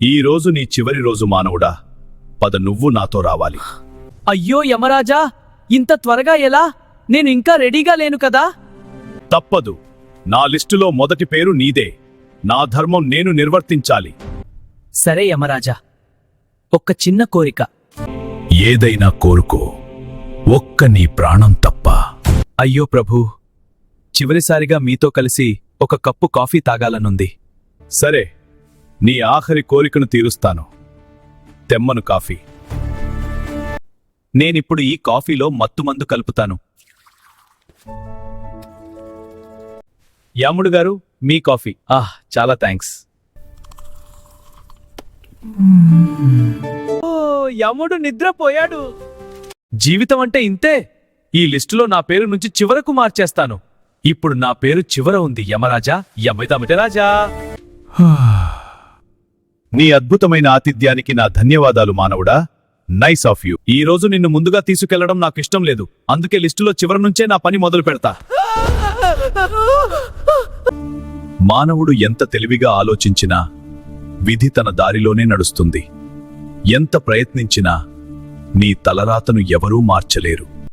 ఈ రోజు నీ చివరి రోజు మానవుడా, పద నువ్వు నాతో రావాలి. అయ్యో యమరాజా, ఇంత త్వరగా ఎలా? నేను ఇంకా రెడీగా లేను కదా. తప్పదు, నా లిస్టులో మొదటి పేరు నీదే. నా ధర్మం నేను నిర్వర్తించాలి. సరే యమరాజా, ఒక్క చిన్న కోరిక. ఏదైనా కోరుకో, ఒక్క నీ ప్రాణం తప్ప. అయ్యో ప్రభూ, చివరిసారిగా మీతో కలిసి ఒక కప్పు కాఫీ తాగాలనుంది. సరే, నీ ఆఖరి కోరికను తీరుస్తాను. తెమ్మను కాఫీ. నేనిప్పుడు ఈ కాఫీలో మత్తుమందు కలుపుతాను. యాముడు గారు, మీ కాఫీ. చాలా థ్యాంక్స్. ఓ, యముడు నిద్రపోయాడు. జీవితం అంటే ఇంతే. ఈ లిస్టులో నా పేరు నుంచి చివరకు మార్చేస్తాను. ఇప్పుడు నా పేరు చివర ఉంది. యమరాజా, యమరాజా. నీ అద్భుతమైన ఆతిథ్యానికి నా ధన్యవాదాలు మానవుడా. Nice of you. ఈ రోజు నిన్ను ముందుగా తీసుకెళ్లడం నాకు ఇష్టం లేదు, అందుకే లిస్టులో చివరి నుంచే నా పని మొదలు పెడతా. మానవుడు ఎంత తెలివిగా ఆలోచించినా విధి తన దారిలోనే నడుస్తుంది. ఎంత ప్రయత్నించినా నీ తలరాతను ఎవరూ మార్చలేరు.